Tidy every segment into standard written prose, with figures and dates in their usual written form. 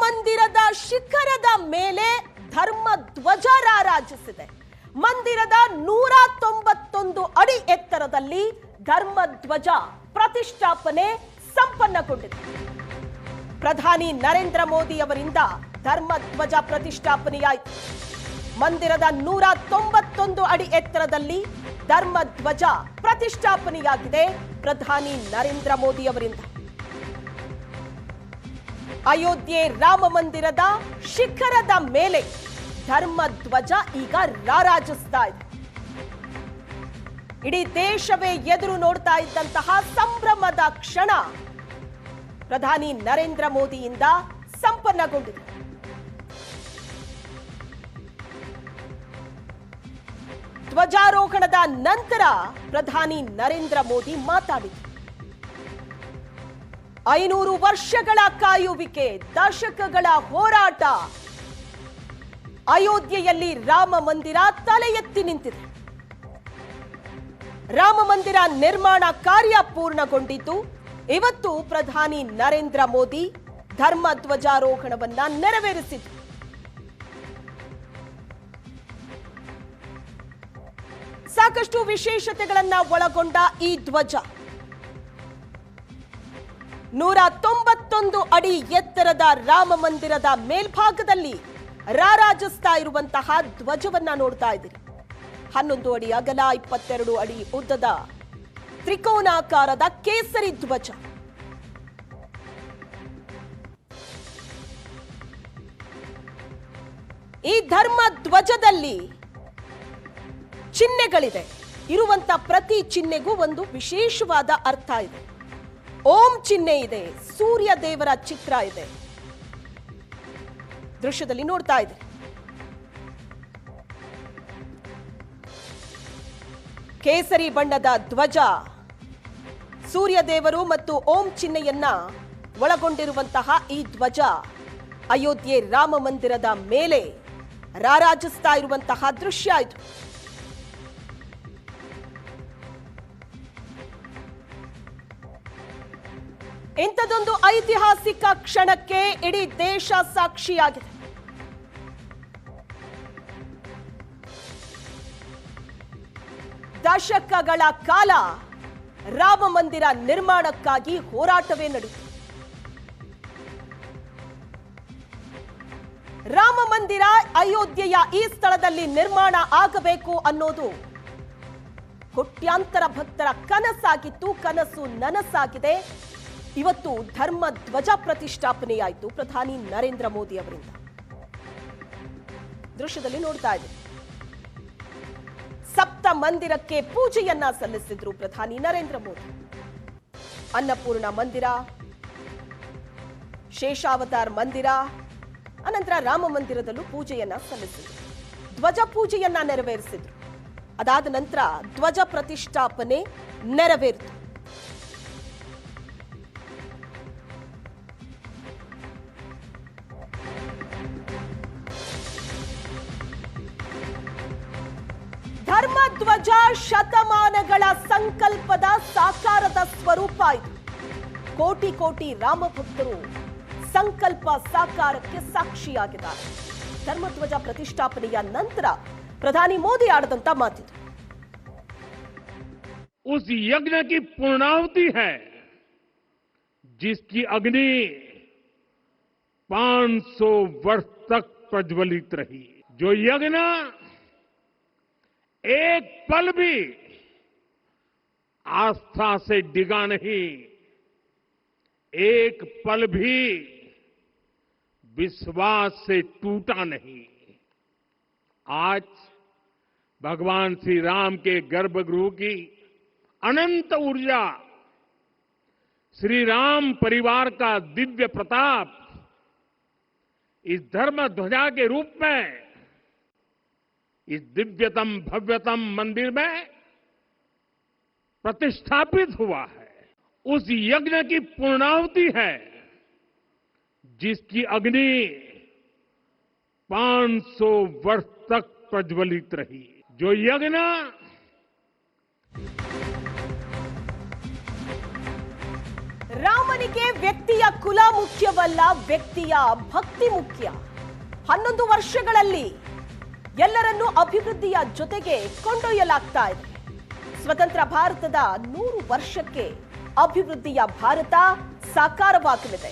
ಮಂದಿರದ ಶಿಖರದ ಮೇಲೆ ಧರ್ಮ ಧ್ವಜ ರಾರಾಜಿಸಿದೆ. ಮಂದಿರದ 191 ಅಡಿ ಎತ್ತರದಲ್ಲಿ ಧರ್ಮ ಧ್ವಜ ಪ್ರತಿಷ್ಠಾಪನೆ ಸಂಪನ್ನಗೊಂಡಿದೆ. ಪ್ರಧಾನಿ ನರೇಂದ್ರ ಮೋದಿ ಅವರಿಂದ ಧರ್ಮ ಧ್ವಜ ಪ್ರತಿಷ್ಠಾಪನೆಯಾಯಿತು. ಮಂದಿರದ 191 ಅಡಿ ಎತ್ತರದಲ್ಲಿ ಧರ್ಮ ಧ್ವಜ ಪ್ರತಿಷ್ಠಾಪನೆಯಾಗಿದೆ ಪ್ರಧಾನಿ ನರೇಂದ್ರ ಮೋದಿ ಅವರಿಂದ. ಅಯೋಧ್ಯೆ ರಾಮ ಮಂದಿರದ ಶಿಖರದ ಮೇಲೆ ಧರ್ಮ ಧ್ವಜ ಈಗ ರಾರಾಜಿಸ್ತಾ ಇದೆ. ಇಡೀ ದೇಶವೇ ಎದುರು ನೋಡ್ತಾ ಇದ್ದಂತಹ ಸಂಭ್ರಮದ ಕ್ಷಣ ಪ್ರಧಾನಿ ನರೇಂದ್ರ ಮೋದಿಯಿಂದ ಸಂಪನ್ನಗೊಂಡಿದೆ. ಧ್ವಜಾರೋಹಣದ ನಂತರ ಪ್ರಧಾನಿ ನರೇಂದ್ರ ಮೋದಿ ಮಾತಾಡಿದರು. 500 ವರ್ಷಗಳ ಕಾಯುವಿಕೆ, ದಶಕಗಳ ಹೋರಾಟ, ಅಯೋಧ್ಯೆಯಲ್ಲಿ ರಾಮ ಮಂದಿರ ತಲೆ ಎತ್ತಿ ನಿಂತಿದೆ. ರಾಮ ಮಂದಿರ ನಿರ್ಮಾಣ ಕಾರ್ಯ ಪೂರ್ಣಗೊಂಡಿದ್ದು ಇವತ್ತು ಪ್ರಧಾನಿ ನರೇಂದ್ರ ಮೋದಿ ಧರ್ಮ ಧ್ವಜಾರೋಹಣವನ್ನ ನೆರವೇರಿಸಿದರು. ಸಾಕಷ್ಟು ವಿಶೇಷತೆಗಳನ್ನ ಒಳಗೊಂಡ ಈ ಧ್ವಜ 191 ಅಡಿ ಎತ್ತರದ ರಾಮ ಮಂದಿರದ ಮೇಲ್ಭಾಗದಲ್ಲಿ ರಾರಾಜಿಸ್ತಾ ಇರುವಂತಹ ಧ್ವಜವನ್ನ ನೋಡ್ತಾ ಇದ್ದೀರಿ. 11 ಅಡಿ ಅಗಲ, 22 ಅಡಿ ಉದ್ದದ ತ್ರಿಕೋನಾಕಾರದ ಕೇಸರಿ ಧ್ವಜ. ಈ ಧರ್ಮ ಧ್ವಜದಲ್ಲಿ ಚಿಹ್ನೆಗಳಿದೆ. ಇರುವಂತ ಪ್ರತಿ ಚಿಹ್ನೆಗೂ ಒಂದು ವಿಶೇಷವಾದ ಅರ್ಥ ಇದೆ. ಓಂ ಚಿಹ್ನೆ ಇದೆ, ಸೂರ್ಯ ದೇವರ ಚಿತ್ರ ಇದೆ. ದೃಶ್ಯದಲ್ಲಿ ನೋಡ್ತಾ ಇದೆ. ಕೇಸರಿ ಬಣ್ಣದ ಧ್ವಜ, ಸೂರ್ಯ ದೇವರು ಮತ್ತು ಓಂ ಚಿಹ್ನೆಯನ್ನ ಒಳಗೊಂಡಿರುವಂತಹ ಈ ಧ್ವಜ ಅಯೋಧ್ಯೆ ರಾಮ ಮಂದಿರದ ಮೇಲೆ ರಾರಾಜಿಸ್ತಾ ಇರುವಂತಹ ದೃಶ್ಯ ಇದು. ಇಂಥದೊಂದು ಐತಿಹಾಸಿಕ ಕ್ಷಣಕ್ಕೆ ಇಡೀ ದೇಶ ಸಾಕ್ಷಿಯಾಗಿದೆ. ದಶಕಗಳ ಕಾಲ ರಾಮ ಮಂದಿರ ನಿರ್ಮಾಣಕ್ಕಾಗಿ ಹೋರಾಟವೇ ನಡೆಯಿತು. ರಾಮ ಮಂದಿರ ಅಯೋಧ್ಯೆಯ ಈ ಸ್ಥಳದಲ್ಲಿ ನಿರ್ಮಾಣ ಆಗಬೇಕು ಅನ್ನೋದು ಕೋಟ್ಯಾಂತರ ಭಕ್ತರ ಕನಸಾಗಿತ್ತು. ಕನಸು ನನಸಾಗಿದೆ. ಇವತ್ತು ಧರ್ಮ ಧ್ವಜ ಪ್ರತಿಷ್ಠಾಪನೆಯಾಯಿತು ಪ್ರಧಾನಿ ನರೇಂದ್ರ ಮೋದಿ ಅವರಿಂದ. ದೃಶ್ಯದಲ್ಲಿ ನೋಡ್ತಾ ಇದೆ. ಸಪ್ತ ಮಂದಿರಕ್ಕೆ ಪೂಜೆಯನ್ನ ಸಲ್ಲಿಸಿದ್ರು ಪ್ರಧಾನಿ ನರೇಂದ್ರ ಮೋದಿ. ಅನ್ನಪೂರ್ಣ ಮಂದಿರ, ಶೇಷಾವತಾರ್ ಮಂದಿರ, ಅನಂತರ ರಾಮ ಮಂದಿರದಲ್ಲೂ ಪೂಜೆಯನ್ನ ಸಲ್ಲಿಸಿದ್ರು. ಧ್ವಜ ಪೂಜೆಯನ್ನ ನೆರವೇರಿಸಿದ್ರು. ಅದಾದ ನಂತರ ಧ್ವಜ ಪ್ರತಿಷ್ಠಾಪನೆ ನೆರವೇರಿತು. ಧರ್ಮ ಧ್ವಜ ಶತಮಾನಗಳ ಸಂಕಲ್ಪದ ಸಾಕಾರದ ಸ್ವರೂಪ ಇದು. ಕೋಟಿ ಕೋಟಿ ರಾಮ ಭಕ್ತರು ಸಂಕಲ್ಪ ಸಾಕಾರಕ್ಕೆ ಸಾಕ್ಷಿಯಾಗಿದ್ದಾರೆ. ಧರ್ಮಧ್ವಜ ಪ್ರತಿಷ್ಠಾಪನೆಯ ನಂತರ ಪ್ರಧಾನಿ ಮೋದಿ ಆಡಿದಂತ ಮಾತಿದು. उस यज्ञ की पूर्णाहुति है जिसकी अग्नि 500 वर्ष तक प्रज्वलित रही. जो यज्ञ एक पल भी आस्था से डिगा नहीं, एक पल भी विश्वास से टूटा नहीं. आज भगवान श्री राम के गर्भगृह की अनंत ऊर्जा, श्री राम परिवार का दिव्य प्रताप इस धर्म ध्वजा के रूप में इस दिव्यतम भव्यतम मंदिर में प्रतिष्ठापित हुआ है. उस यज्ञ की पूर्णाहुति है जिसकी अग्नि 500 वर्ष तक प्रज्वलित रही. जो यज्ञ ರಾಮನಿಗೆ ವ್ಯಕ್ತಿಯ ಕುಲ ಮುಖ್ಯವಲ್ಲ, ವ್ಯಕ್ತಿಯ ಭಕ್ತಿ ಮುಖ್ಯ. 11 ವರ್ಷಗಳಲ್ಲಿ ಎಲ್ಲರನ್ನೂ ಅಭಿವೃದ್ಧಿಯ ಜೊತೆಗೆ ಕೊಂಡೊಯ್ಯಲಾಗ್ತಾ ಇದೆ. ಸ್ವತಂತ್ರ ಭಾರತದ 100 ವರ್ಷಕ್ಕೆ ಅಭಿವೃದ್ಧಿಯ ಭಾರತ ಸಾಕಾರವಾಗಲಿದೆ.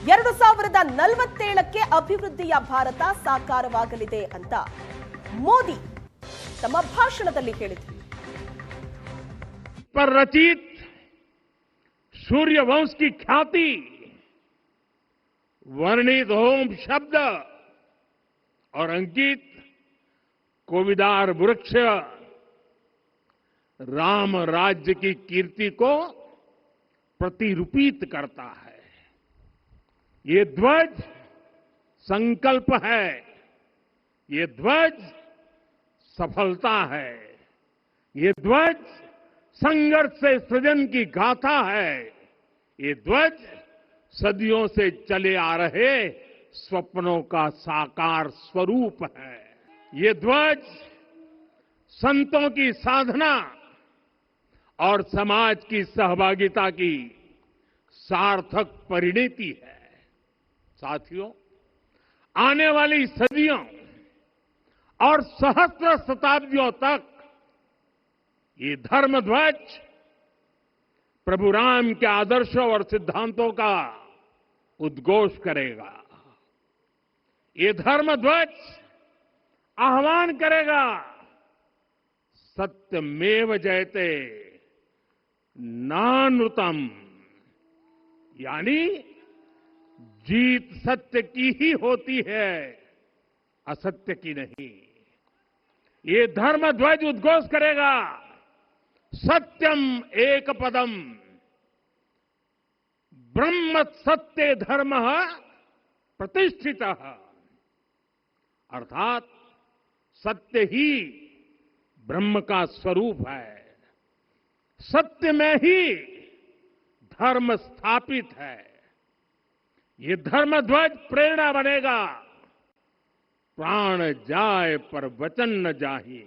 2047ಕ್ಕೆ ಅಭಿವೃದ್ಧಿಯ ಭಾರತ ಸಾಕಾರವಾಗಲಿದೆ ಅಂತ ಮೋದಿ ತಮ್ಮ ಭಾಷಣದಲ್ಲಿ ಹೇಳಿದರು. पर रचित सूर्य वंश की ख्याति, वर्णित होम शब्द और अंकित कोविदार वृक्ष राम राज्य की कीर्ति को प्रतिरूपित करता है. ये ध्वज संकल्प है, ये ध्वज सफलता है, ये ध्वज संघर्ष से सृजन की गाथा है, ये ध्वज सदियों से चले आ रहे स्वप्नों का साकार स्वरूप है. ये ध्वज संतों की साधना और समाज की सहभागिता की सार्थक परिणति है. साथियों, आने वाली सदियों और सहस्त्र शताब्दियों तक ये धर्म ध्वज प्रभु राम के आदर्शों और सिद्धांतों का उद्घोष करेगा. ये धर्म ध्वज आह्वान करेगा, सत्यमेव जयते नानृतम, यानी जीत सत्य की ही होती है, असत्य की नहीं. ये धर्म ध्वज उद्घोष करेगा, सत्यम एक पदम ब्रह्म सत्य धर्म प्रतिष्ठितः, अर्थात सत्य ही ब्रह्म का स्वरूप है, सत्य में ही धर्म स्थापित है. ये धर्म ध्वज प्रेरणा बनेगा, प्राण जाए पर वचन न जाही.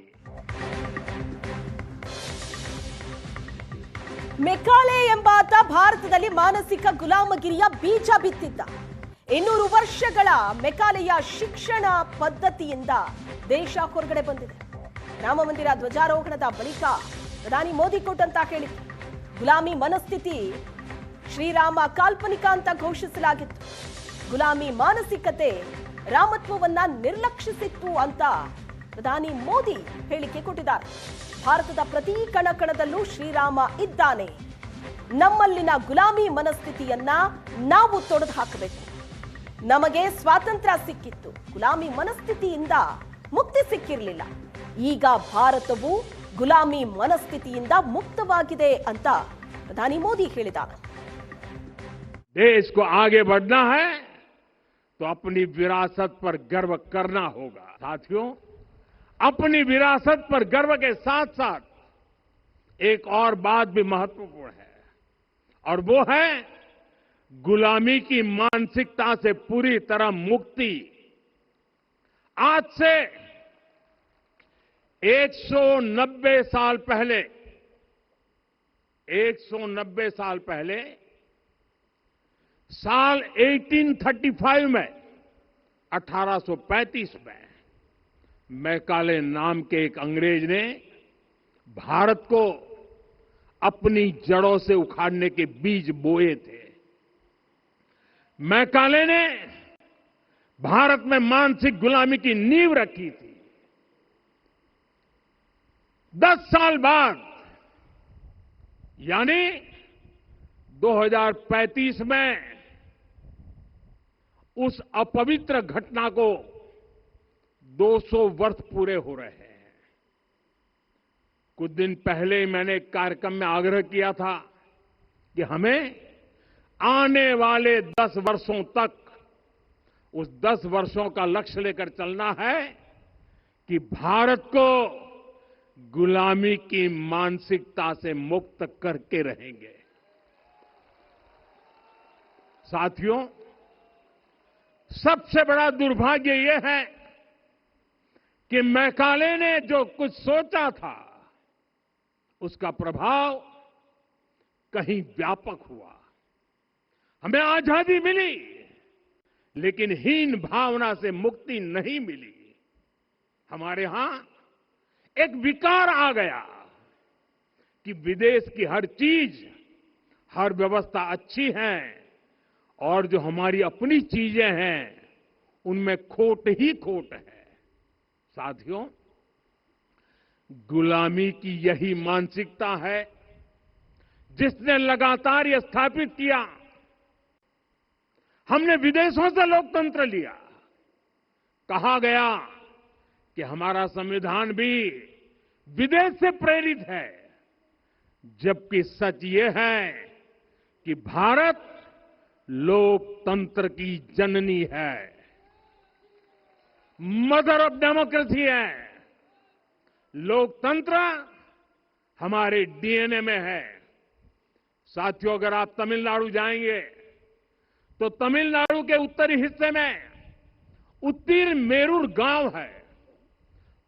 ಮೆಕಾಲೆ ಎಂಬಾತ ಭಾರತದಲ್ಲಿ ಮಾನಸಿಕ ಗುಲಾಮಗಿರಿಯ ಬೀಜ ಬಿತ್ತಿದ್ದ. 200 ವರ್ಷಗಳ ಮೆಕಾಲೆಯ ಶಿಕ್ಷಣ ಪದ್ಧತಿಯಿಂದ ದೇಶ ಹೊರಗಡೆ ಬಂದಿದೆ. ರಾಮ ಮಂದಿರ ಧ್ವಜಾರೋಹಣದ ಬಳಿಕ ಪ್ರಧಾನಿ ಮೋದಿ ಕೊಟ್ಟಂತ ಹೇಳಿಕೆ, ಗುಲಾಮಿ ಮನಸ್ಥಿತಿ ಶ್ರೀರಾಮ ಕಾಲ್ಪನಿಕ ಅಂತ ಘೋಷಿಸಲಾಗಿತ್ತು. ಗುಲಾಮಿ ಮಾನಸಿಕತೆ ರಾಮತ್ವವನ್ನ ನಿರ್ಲಕ್ಷಿಸಿತ್ತು ಅಂತ ಪ್ರಧಾನಿ ಮೋದಿ ಹೇಳಿಕೆ ಕೊಟ್ಟಿದ್ದಾರೆ. ಭಾರತದ ಪ್ರತಿ ಕಣಕಣದಲ್ಲೂ ಶ್ರೀರಾಮ ಇದ್ದಾನೆ. ನಮ್ಮಲ್ಲಿನ ಗುಲಾಮಿ ಮನಸ್ಥಿತಿಯನ್ನ ನಾವು ತೊಡೆದು ಹಾಕಬೇಕು. ನಮಗೆ ಸ್ವಾತಂತ್ರ್ಯ ಸಿಕ್ಕಿತ್ತು, ಗುಲಾಮಿ ಮನಸ್ಥಿತಿಯಿಂದ ಮುಕ್ತಿ ಸಿಕ್ಕಿರಲಿಲ್ಲ. ಈಗ ಭಾರತವು ಗುಲಾಮಿ ಮನಸ್ಥಿತಿಯಿಂದ ಮುಕ್ತವಾಗಿದೆ ಅಂತ ಪ್ರಧಾನಿ ಮೋದಿ ಹೇಳಿದ್ದಾರೆ. देश को आगे बढ़ना है तो अपनी विरासत पर गर्व करना होगा. साथियों, अपनी विरासत पर गर्व के साथ साथ एक और बात भी महत्वपूर्ण है, और वो है गुलामी की मानसिकता से पूरी तरह मुक्ति. आज से 190 साल पहले 190 साल पहले साल 1835 में 1835 में मैकाले नाम के एक अंग्रेज ने भारत को अपनी जड़ों से उखाड़ने के बीज बोए थे. मैकाले ने भारत में मानसिक गुलामी की नींव रखी थी. 10 साल बाद यानी 2035 में उस अपवित्र घटना को 200 वर्ष पूरे हो रहे हैं. कुछ दिन पहले मैंने एक कार्यक्रम में आग्रह किया था कि हमें आने वाले 10 वर्षों तक उस 10 वर्षों का लक्ष्य लेकर चलना है कि भारत को गुलामी की मानसिकता से मुक्त करके रहेंगे. साथियों, सबसे बड़ा दुर्भाग्य यह है कि मैकाले ने जो कुछ सोचा था उसका प्रभाव कहीं व्यापक हुआ. हमें आजादी मिली, लेकिन हीन भावना से मुक्ति नहीं मिली। हमारे यहां एक विकार आ गया कि विदेश की हर चीज, हर व्यवस्था अच्छी है और जो हमारी अपनी चीजें हैं उनमें खोट ही खोट है। साथियों, गुलामी की यही मानसिकता है जिसने लगातार यह स्थापित किया। हमने विदेशों से लोकतंत्र लिया। कहा गया कि हमारा संविधान भी विदेश से प्रेरित है, जबकि सच ये है कि भारत लोकतंत्र की जननी है, मदर ऑफ डेमोक्रेसी है। लोकतंत्र हमारे डीएनए में है। साथियों, अगर आप तमिलनाडु जाएंगे तो तमिलनाडु के उत्तरी हिस्से में उत्तिरमेरूर गांव है।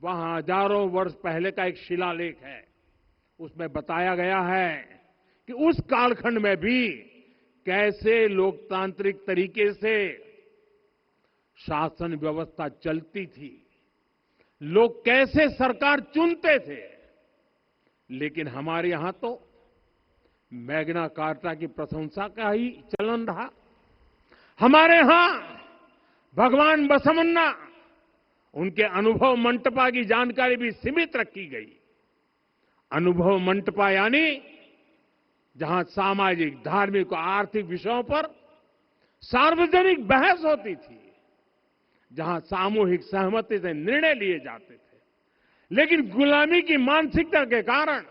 वहां हजारों वर्ष पहले का एक शिलालेख है। उसमें बताया गया है कि उस कालखंड में भी कैसे लोकतांत्रिक तरीके से शासन व्यवस्था चलती थी, लोग कैसे सरकार चुनते थे। लेकिन हमारे यहां तो मैग्ना कार्टा की प्रशंसा का ही चलन रहा। हमारे यहां भगवान बसवन्ना, उनके अनुभव मंटपा की जानकारी भी सीमित रखी गई। अनुभव मंटपा यानी जहां सामाजिक, धार्मिक और आर्थिक विषयों पर सार्वजनिक बहस होती थी, जहां सामूहिक सहमति से निर्णय लिए जाते थे। लेकिन गुलामी की मानसिकता के कारण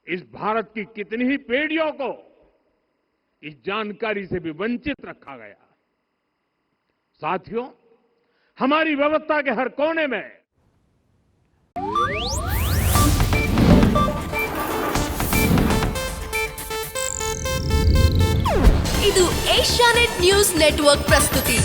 इस भारत की कितनी ही पीढ़ियों को इस जानकारी से भी वंचित रखा गया। साथियों, हमारी व्यवस्था के हर कोने में ಇದು ಏಷ್ಯಾನೆಟ್ ನ್ಯೂಸ್ ನೆಟ್ವರ್ಕ್ ಪ್ರಸ್ತುತಿ.